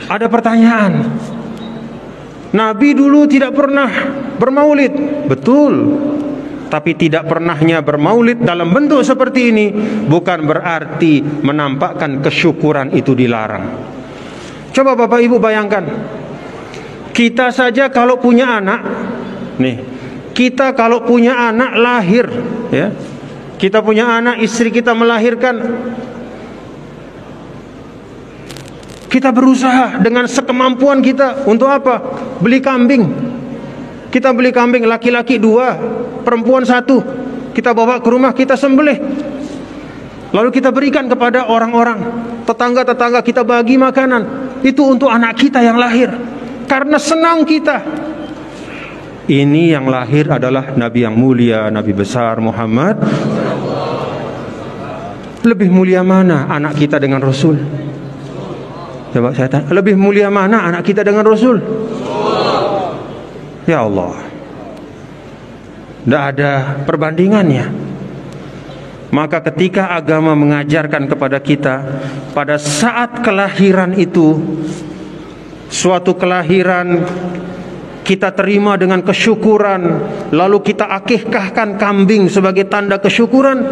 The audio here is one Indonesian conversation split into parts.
Ada pertanyaan, Nabi dulu tidak pernah bermaulid. Betul. Tapi tidak pernahnya bermaulid dalam bentuk seperti ini bukan berarti menampakkan kesyukuran itu dilarang. Coba Bapak Ibu bayangkan, kita saja kalau punya anak, nih, kita kalau punya anak lahir, ya, kita punya anak, istri kita melahirkan, kita berusaha dengan sekemampuan kita untuk apa? Beli kambing. Kita beli kambing, laki-laki 2, perempuan 1. Kita bawa ke rumah, kita sembelih. Lalu kita berikan kepada orang-orang, tetangga-tetangga, kita bagi makanan. Itu untuk anak kita yang lahir. Karena senang kita. Ini yang lahir adalah Nabi yang mulia, Nabi besar Muhammad. Lebih mulia mana anak kita dengan Rasul? Coba saya tanya, lebih mulia mana anak kita dengan Rasul? Ya Allah, tidak ada perbandingannya. Maka ketika agama mengajarkan kepada kita, pada saat kelahiran itu, suatu kelahiran kita terima dengan kesyukuran, lalu kita akikahkan kambing sebagai tanda kesyukuran,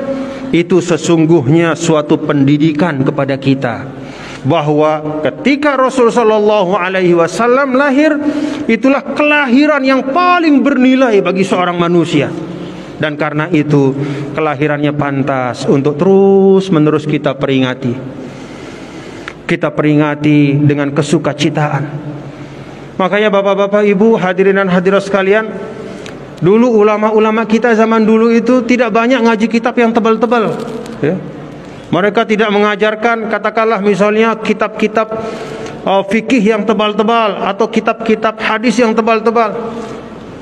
itu sesungguhnya suatu pendidikan kepada kita bahwa ketika Rasul sallallahu alaihi wasallam lahir, itulah kelahiran yang paling bernilai bagi seorang manusia. Dan karena itu kelahirannya pantas untuk terus-menerus kita peringati. Kita peringati dengan kesukacitaan. Makanya Bapak-bapak, Ibu, hadirin dan hadirat sekalian, dulu ulama-ulama kita zaman dulu itu tidak banyak ngaji kitab yang tebal-tebal, ya. Mereka tidak mengajarkan, katakanlah misalnya kitab-kitab fikih yang tebal-tebal atau kitab-kitab hadis yang tebal-tebal.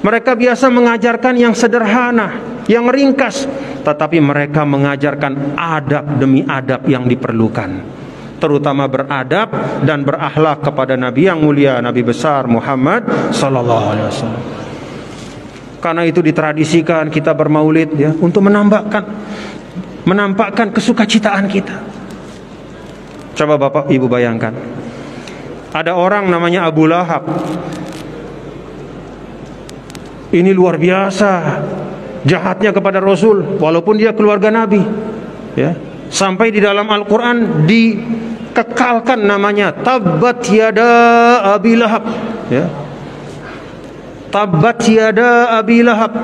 Mereka biasa mengajarkan yang sederhana, yang ringkas, tetapi mereka mengajarkan adab demi adab yang diperlukan, terutama beradab dan berakhlak kepada Nabi yang mulia, Nabi besar Muhammad sallallahu alaihi wasallam. Karena itu ditradisikan kita bermaulid, ya, untuk menampakkan kesukacitaan kita. Coba Bapak Ibu bayangkan, ada orang namanya Abu Lahab. Ini luar biasa jahatnya kepada Rasul, walaupun dia keluarga Nabi, ya. Sampai di dalam Al-Quran dikekalkan namanya, Tabbat yada Abi Lahab, ya. Tabbat yada Abi Lahab,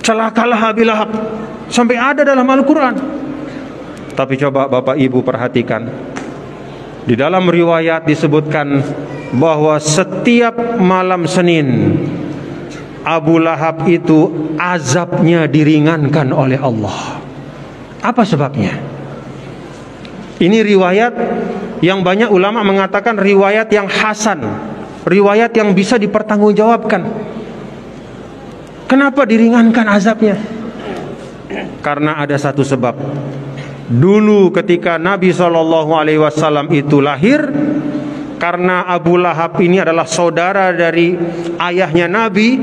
celakalah Abi Lahab, sampai ada dalam Al-Quran. Tapi coba Bapak Ibu perhatikan, di dalam riwayat disebutkan bahwa setiap malam Senin Abu Lahab itu azabnya diringankan oleh Allah. Apa sebabnya? Ini riwayat yang banyak ulama mengatakan riwayat yang hasan, riwayat yang bisa dipertanggungjawabkan. Kenapa diringankan azabnya? Karena ada satu sebab. Dulu ketika Nabi SAW itu lahir, karena Abu Lahab ini adalah saudara dari ayahnya Nabi,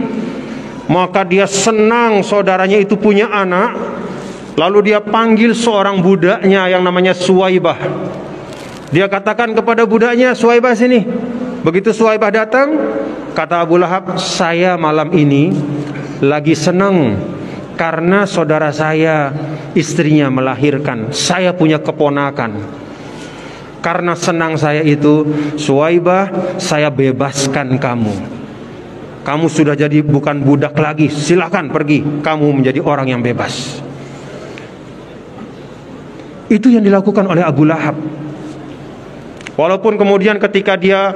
maka dia senang saudaranya itu punya anak. Lalu dia panggil seorang budaknya yang namanya Suwaibah. Dia katakan kepada budaknya, Suwaibah sini. Begitu Suwaibah datang, kata Abu Lahab, saya malam ini lagi senang karena saudara saya istrinya melahirkan, saya punya keponakan. Karena senang saya itu, Suwaibah, saya bebaskan kamu. Kamu sudah jadi bukan budak lagi, silakan pergi, kamu menjadi orang yang bebas. Itu yang dilakukan oleh Abu Lahab. Walaupun kemudian ketika dia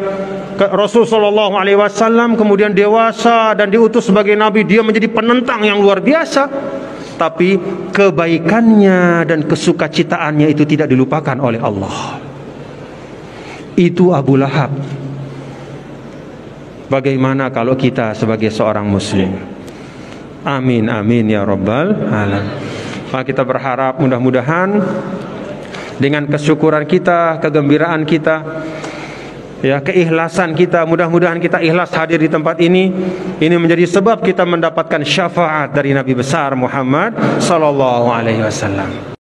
Rasul sallallahu alaihi wasallam kemudian dewasa dan diutus sebagai nabi, dia menjadi penentang yang luar biasa, tapi kebaikannya dan kesukacitaannya itu tidak dilupakan oleh Allah. Itu Abu Lahab. Bagaimana kalau kita sebagai seorang muslim? Amin amin ya rabbal alamin. Maka kita berharap mudah-mudahan dengan kesyukuran kita, kegembiraan kita, ya, keikhlasan kita, mudah-mudahan kita ikhlas hadir di tempat ini menjadi sebab kita mendapatkan syafaat dari Nabi besar Muhammad sallallahu alaihi wasallam.